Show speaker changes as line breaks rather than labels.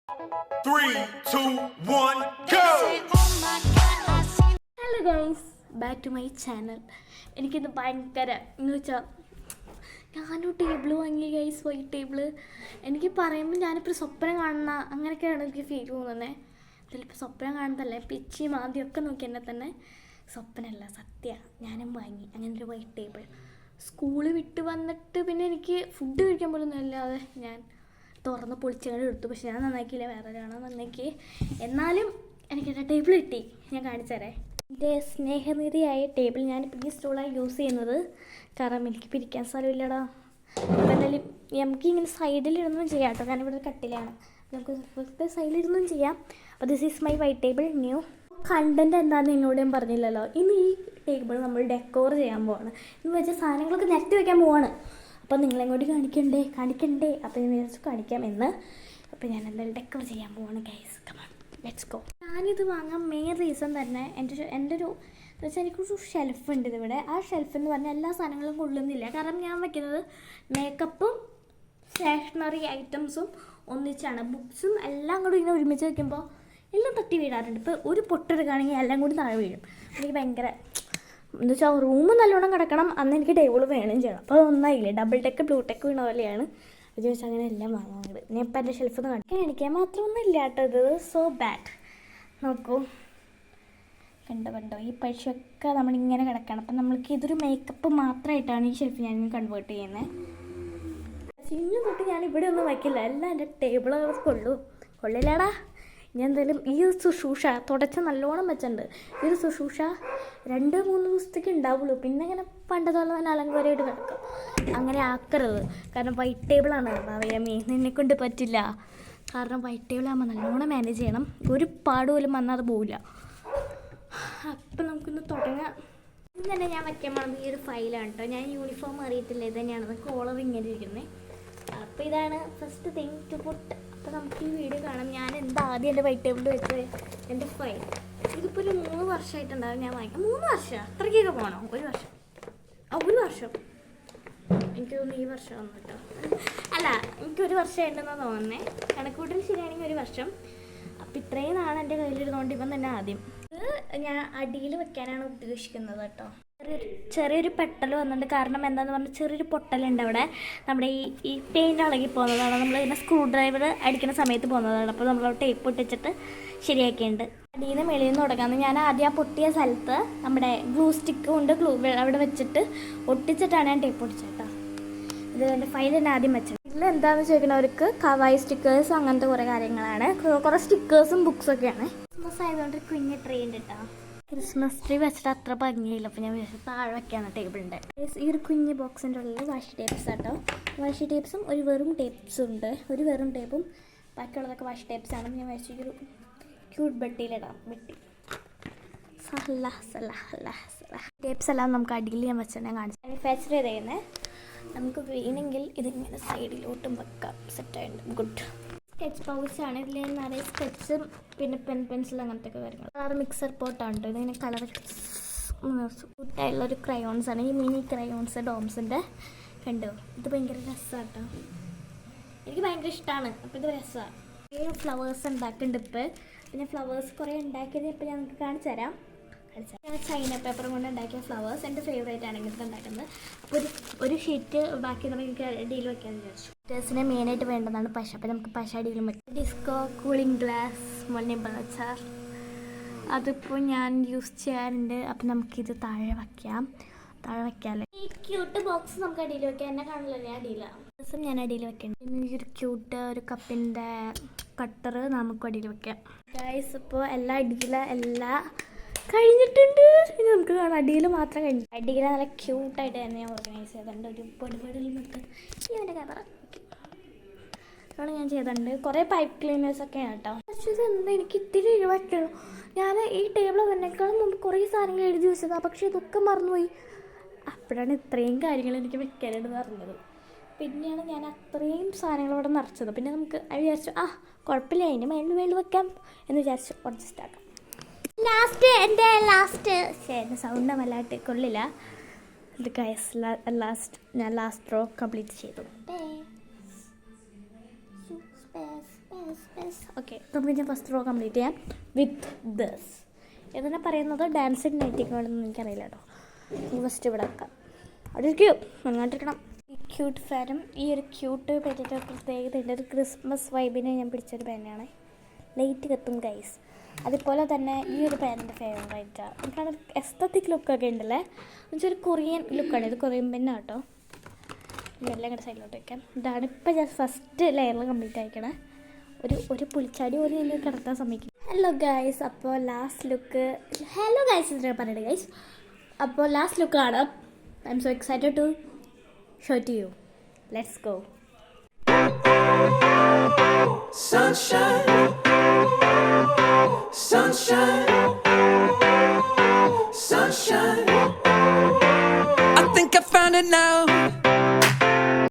3, 2, 1, go!
Hello guys, back to my channel. എനിക്കിന്ന് ഭയങ്കര എന്ന് വെച്ചാൽ ഞാനൊരു ടേബിൾ വാങ്ങി ഗൈസ്, വൈറ്റ് ടേബിള്. എനിക്ക് പറയുമ്പോൾ ഞാനിപ്പോൾ സ്വപ്നം കാണുന്ന അങ്ങനെയൊക്കെയാണ് എനിക്ക് ഫീൽ പോകുന്നത്. ചിലപ്പോൾ സ്വപ്നം കാണുന്നതല്ലേ, പിച്ചിയും ആദ്യമൊക്കെ നോക്കി എന്നെ തന്നെ സ്വപ്നമല്ല സത്യ. ഞാനും വാങ്ങി അങ്ങനെ ഒരു വൈറ്റ് ടേബിൾ. സ്കൂള് വിട്ട് വന്നിട്ട് പിന്നെ എനിക്ക് ഫുഡ് കഴിക്കാൻ പോലും അല്ലാതെ ഞാൻ തുറന്ന് പൊളിച്ചങ്ങോട്ട് എടുത്തു. പക്ഷെ ഞാൻ നന്നാക്കിയില്ല, വേറെ ഒരാളാണ് നന്നാക്കി. എന്നാലും എനിക്കെൻ്റെ ടേബിൾ കിട്ടി. ഞാൻ കാണിച്ചു തരാം. എൻ്റെ സ്നേഹനിധിയായ ടേബിൾ ഞാനിപ്പോൾ ഈ സ്റ്റൂളാണ് യൂസ് ചെയ്യുന്നത്. കാരണം എനിക്ക് പിരിക്കാൻ സ്ഥലമില്ലടാ. എന്തായാലും നമുക്ക് ഇങ്ങനെ സൈഡിലിരുന്നും ചെയ്യാം കേട്ടോ. കാരണം ഇവിടെ കട്ടിലാണ്, നമുക്ക് സൈഡിലിരുന്നും ചെയ്യാം. അപ്പോൾ this is my white table new. Content എന്താണെന്ന് എന്നോട് ഞാൻ പറഞ്ഞില്ലല്ലോ. ഇന്ന് ഈ ടേബിൾ നമ്മൾ ഡെക്കോർ ചെയ്യാൻ പോവാണ്. എന്ന് വെച്ചാൽ സാധനങ്ങളൊക്കെ നിരത്തി വയ്ക്കാൻ പോവാണ്. അപ്പോൾ നിങ്ങളെങ്ങോട്ട് കാണിക്കണ്ടേ. അപ്പോൾ ഞാൻ വിചാരിച്ചു കാണിക്കാം എന്ന്. അപ്പോൾ ഞാൻ എന്തായാലും ഡെക്കോർ ചെയ്യാൻ പോവാണ് ഗൈസ്. Come on let's go. ഞാനിത് വാങ്ങാൻ മെയിൻ റീസൺ തന്നെ എൻ്റെ ഒരു എന്ന് വെച്ചാൽ എനിക്കൊരു ഷെൽഫ് ഉണ്ട് ഇതിവിടെ. ആ ഷെൽഫ് എന്ന് പറഞ്ഞാൽ എല്ലാ സാധനങ്ങളും കൊള്ളുന്നില്ല. കാരണം ഞാൻ വയ്ക്കുന്നത് മേക്കപ്പും സ്റ്റേഷനറി ഐറ്റംസും ഒന്നിച്ചാണ്. ബുക്സും എല്ലാം കൂടി ഇങ്ങനെ ഒരുമിച്ച് വയ്ക്കുമ്പോൾ എല്ലാം തട്ടി വീഴാറുണ്ട്. ഇപ്പോൾ ഒരു പൊട്ടെടുക്കുകയാണെങ്കിൽ എല്ലാം കൂടി താഴെ വീഴും. എനിക്ക് ഭയങ്കര എന്ന് വെച്ചാൽ റൂം നല്ലോണം കിടക്കണം. അന്ന് എനിക്ക് ടേബിൾ വേണം ചെയ്യണം. അപ്പോൾ അതൊന്നായില്ലേ, ഡബിൾ ടെക്ക് ബ്ലൂ ടെക്ക് വീണ പോലെയാണ്. അത് ചോദിച്ചാൽ അങ്ങനെ എല്ലാം വാങ്ങാറുണ്ട്. ഞാൻ ഇപ്പം എൻ്റെ ഷെൽഫ് ഒന്ന് കാണിക്കാൻ മാത്രമൊന്നും ഇല്ല കേട്ടോ. ഇത് സോ ബാഡ്. നോക്കൂ, കണ്ടോ ഈ പൈസയൊക്കെ നമ്മളിങ്ങനെ കിടക്കണം. അപ്പം നമ്മൾക്ക് ഇതൊരു മേക്കപ്പ് മാത്രമായിട്ടാണ് ഈ ഷെൽഫ് ഞാൻ കൺവേർട്ട് ചെയ്യുന്നത്. ചിന്നു തൊട്ട് ഞാൻ ഇവിടെ ഒന്നും വയ്ക്കില്ല. എല്ലാം എൻ്റെ ടേബിളൊക്കെ കൊള്ളില്ലാടാ. ഞാൻ എന്തായാലും ഈ ഒരു ശുശ്രൂഷ തുടച്ച് നല്ലോണം വെച്ചിട്ടുണ്ട്. ഈ ഒരു ശുശ്രൂഷ 2-3 ദിവസത്തേക്ക് ഉണ്ടാവുള്ളൂ. പിന്നെ ഇങ്ങനെ പണ്ടത്തെ പോലെ തന്നെ അലങ്കാരമായിട്ട് കിടക്കും. അങ്ങനെ ആക്കരുത്. കാരണം വൈറ്റ് ടേബിളാണ് പറയാമേ, നിന്നെക്കൊണ്ട് പറ്റില്ല. കാരണം വൈറ്റ് ടേബിളാകുമ്പോൾ നല്ലോണം മാനേജ് ചെയ്യണം. ഒരു പാട് പോലും വന്നാൽ അത് പോവില്ല. അപ്പം നമുക്കൊന്ന് തുടങ്ങാം. ഇന്ന് തന്നെ ഞാൻ വയ്ക്കാൻ പോകുന്നത് ഈ ഒരു ഫയലാണ് കേട്ടോ. ഞാൻ യൂണിഫോം അറിയത്തില്ല, ഇത് തന്നെയാണ് കോളർ ഇങ്ങനെ ഇരിക്കുന്നത്. അപ്പോൾ ഇതാണ് ഫസ്റ്റ് തിങ് ടു പുട്ട്. അപ്പോൾ നമുക്ക് ഈ വീഡിയോ കാണാം. ഞാൻ എന്താ ആദ്യം എൻ്റെ വൈറ്റ് ടേബിളിൽ വെച്ചത് എൻ്റെ ഫയൽ. ഇതിപ്പോൾ ഒരു 3 വർഷമായിട്ടുണ്ടാകും ഞാൻ വാങ്ങിക്കാം. 3 വർഷം അത്രയ്ക്കൊക്കെ പോകണം. 1 വർഷം. 1 വർഷം എനിക്ക് തോന്നുന്നു ഈ വർഷം വന്നു കേട്ടോ. അല്ല, എനിക്ക് 1 വർഷമായിട്ടുണ്ടെന്നാണ് തോന്നുന്നത്. കണക്കൂട്ടൽ ശരിയാണെങ്കിൽ 1 വർഷം. അപ്പോൾ ഇത്രയും നാളെ എൻ്റെ കയ്യിലിരുന്നുകൊണ്ട് ഇവൻ തന്നെ ആദ്യം ഇത് ഞാൻ അടിയിൽ വെക്കാനാണ് ഉദ്ദേശിക്കുന്നത് കേട്ടോ. ചെറിയൊരു പെട്ടൽ വന്നിട്ടുണ്ട്. കാരണം എന്താണെന്ന് പറഞ്ഞാൽ ചെറിയൊരു പൊട്ടലുണ്ട് അവിടെ. നമ്മുടെ ഈ പെയിൻ്റ് ഇളകി പോകുന്നതാണ്. നമ്മൾ ഇതിനെ സ്ക്രൂ ഡ്രൈവർ അടിക്കുന്ന സമയത്ത് പോകുന്നതാണ്. അപ്പോൾ നമ്മൾ ടേപ്പ് ഒട്ടിച്ചിട്ട് ശരിയാക്കിയിട്ടുണ്ട്. അടിയിൽ നിന്ന് വെളിയിൽ നിന്ന് തുടങ്ങാമെന്ന്. ഞാൻ ആദ്യം ആ പൊട്ടിയ സ്ഥലത്ത് നമ്മുടെ ഗ്ലൂ സ്റ്റിക്ക് കൊണ്ട് അവിടെ വെച്ചിട്ട് ഒട്ടിച്ചിട്ടാണ് ഞാൻ ടേപ്പ് ഒട്ടിച്ചത് കേട്ടോ. ഇത് എൻ്റെ ഫയൽ തന്നെ ആദ്യം വെച്ചത്. ഇതിൽ എന്താണെന്ന് ചോദിക്കുന്നവർക്ക് കവായി സ്റ്റിക്കേഴ്സ് അങ്ങനത്തെ കുറേ കാര്യങ്ങളാണ്. കുറേ സ്റ്റിക്കേഴ്സും ബുക്സൊക്കെയാണ്. ക്രിസ്മസ് ആയതുകൊണ്ട് കുഞ്ഞ് ട്രീ ഉണ്ട് കേട്ടോ. ക്രിസ്മസ് ട്രീ വെച്ചിട്ട് അത്ര ഭംഗിയില്ല. അപ്പോൾ ഞാൻ വിചാരിച്ചു താഴെ വയ്ക്കാണ് ടേബിളിൻ്റെ. ഈ ഒരു കുഞ്ഞ് ബോക്സിൻ്റെ ഉള്ളിൽ വാഷി ടേപ്പ്സ് കേട്ടോ. വാഷി ടേപ്പ്സും ഒരു വെറും ടേപ്പ്സും ഉണ്ട്. ഒരു വെറും ടേപ്പും ബാക്കിയുള്ളതൊക്കെ വാഷി ടേപ്പ്സാണ്. ഞാൻ വിചാരിച്ചു ഒരു ക്യൂട്ട് ബെട്ടിയിലിടാം. ബെട്ടി ടേപ്പ്സ് എല്ലാം നമുക്ക് അടിയിൽ ഞാൻ വെച്ചാൽ ഞാൻ കാണിച്ചു മാനുഫാക്ചർ ചെയ്തേക്കുന്നത്. നമുക്ക് വേണമെങ്കിൽ ഇതിങ്ങനെ സൈഡിലോട്ടും വെക്കാം. സെറ്റായിട്ടുണ്ട്. ഗുഡ്. സ്കെച്ച് പൗച്ചാണ്. ഇതിൽ നിറയെ സ്കെച്ചും പിന്നെ പെൻസിൽ അങ്ങനത്തെ ഒക്കെ കാര്യങ്ങൾ. കളർ മിക്സർ പോട്ടാണ് കേട്ടോ. ഇതിങ്ങനെ കളർ കൂട്ടായുള്ളൊരു ക്രയോൺസാണ്. ഈ മിനി ക്രയോൺസ് ഡോംസിൻ്റെ കണ്ടോ. ഇത് ഭയങ്കര രസമാണ് കേട്ടോ. എനിക്ക് ഭയങ്കര ഇഷ്ടമാണ്. അപ്പോൾ ഇത് രസമാണ്. ഈ ഫ്ലവേഴ്സ് ഉണ്ടാക്കുന്നുണ്ട് ഇപ്പോൾ. പിന്നെ ഫ്ലവേഴ്സ് കുറേ ഉണ്ടാക്കിയത് ഇപ്പോൾ ഞാൻ നിങ്ങൾക്ക് കാണിച്ചു തരാം. ഞാൻ ചൈന പേപ്പർ കൊണ്ട് ഉണ്ടാക്കിയ ഫ്ലവേഴ്സ് എൻ്റെ ഫേവറേറ്റ് ആണ് ഇങ്ങനത്തെ ഉണ്ടാക്കുന്നത്. അപ്പോൾ ഒരു ഷീറ്റ് ബാക്കി നമുക്ക് അടിയിൽ വയ്ക്കാമെന്ന് വിചാരിച്ചു. ഡ്രസ്സിനെ മെയിനായിട്ട് വേണ്ടതാണ് പശ. അപ്പോൾ നമുക്ക് പശ അടിയിലും വയ്ക്കാം. ഡിസ്കോ കൂളിംഗ് ഗ്ലാസ് മുന്നിമ്പളച്ചാർ അതിപ്പോൾ ഞാൻ യൂസ് ചെയ്യാറുണ്ട്. അപ്പോൾ നമുക്കിത് താഴെ വയ്ക്കാമല്ലേ. ഈ ക്യൂട്ട് ബോക്സ് നമുക്ക് അടിയിൽ വയ്ക്കാം. എന്നെ കാണില്ല, ഞാൻ അടിയിലാണ്. ദിവസം ഞാൻ അടിയിൽ വെക്കണം. പിന്നെ ഈ ഒരു ക്യൂട്ട് ഒരു കപ്പിൻ്റെ കട്ടർ നമുക്ക് അടിയിൽ വയ്ക്കാം. ഗൈസ് ഇപ്പോൾ എല്ലാം കഴിഞ്ഞിട്ടുണ്ട്. ഇനി നമുക്ക് കാണാം അടിയിൽ മാത്രം കഴിഞ്ഞു. അടിയിൽ നല്ല ക്യൂട്ടായിട്ട് തന്നെ ഞാൻ ഓർഗനൈസ് ചെയ്തിട്ടുണ്ട്. ഒരു പൊടിപൊടിയിൽ നിൽക്കുക ഈ എൻ്റെ കവർ ആണ് ഞാൻ ചെയ്തിട്ടുണ്ട്. കുറേ പൈപ്പ് ക്ലീനേഴ്സൊക്കെയാണ് കേട്ടോ. പക്ഷേ ഇതെന്താ എനിക്ക് ഇത്തിരി വയ്ക്കണം. ഞാൻ ഈ ടേബിൾ തന്നെക്കാളും മുമ്പ് കുറേ സാധനങ്ങൾ എഴുതി വെച്ചതാണ്. പക്ഷേ ഇതൊക്കെ മറന്നുപോയി. അപ്പോഴാണ് ഇത്രയും കാര്യങ്ങൾ എനിക്ക് വെക്കാനായിട്ട് അറിഞ്ഞത്. പിന്നെയാണ് ഞാൻ അത്രയും സാധനങ്ങൾ ഇവിടെ നിറച്ചത്. പിന്നെ നമുക്ക് വിചാരിച്ചു കുഴപ്പമില്ല, അതിൻ്റെ മേളിൽ വെക്കാം എന്ന് വിചാരിച്ചു അഡ്ജസ്റ്റ് ആക്കാം. എൻ്റെ ലാസ്റ്റ് സൗണ്ട് വല്ലാട്ട് കൊള്ളില്ല. ഇത് ഞാൻ ലാസ്റ്റ് റോ കംപ്ലീറ്റ് ചെയ്തു. ഓക്കെ, നമുക്ക് ഞാൻ ഫസ്റ്റ് റോ കംപ്ലീറ്റ് ചെയ്യാം വിത്ത് ദിസ്. ഇതിനെ പറയുന്നത് ഡാൻസിങ് നൈറ്റിംഗ് ആണെന്ന് എനിക്കറിയില്ല കേട്ടോ. ഫസ്റ്റ് ഇവിടെ വെക്കാം. അവിടെ ഇരിക്കൂ, അങ്ങോട്ടിരിക്കണം. ഈ ക്യൂട്ട് ഫാനും ഈ ഒരു ക്യൂട്ട് പെറ്റിൻ്റെ പ്രത്യേകതയുണ്ട്. ഒരു ക്രിസ്മസ് വൈബിനെ ഞാൻ പിടിച്ചൊരു പേനാണ്. ലൈറ്റ് കത്തും ഗൈസ്. അതുപോലെ തന്നെ ഈ ഒരു പേനിൻ്റെ ഫേവറേറ്റാണ്. എനിക്കാണ് എസ്തറ്റിക് ലുക്കൊക്കെ ഉണ്ടല്ലേ. എന്നുവെച്ചാൽ ഒരു കൊറിയൻ ലുക്കാണ്. ഇത് കൊറിയൻ പെന്നാണ് കേട്ടോ. ഇതെല്ലാം കൂടെ സൈഡിലോട്ട് വയ്ക്കാം. ഇതാണ് ഇപ്പോൾ ഞാൻ ഫസ്റ്റ് ലെയറിൽ കംപ്ലീറ്റ് ആയിക്കണേ. ഒരു പുളിച്ചാടി പോലും എനിക്ക് കിടത്താൻ സമ്മതിക്കും. ഹലോ ഗൈസ്, അപ്പോൾ ലാസ്റ്റ് ലുക്ക്. ഹലോ ഗൈസ് ഇതിനെ പറയട്ടെ ഗൈസ്. അപ്പോൾ ലാസ്റ്റ് ലുക്കാണ്. I'm so excited to show to you. Let's go.
Sunshine, sunshine, sunshine. I think I found it now.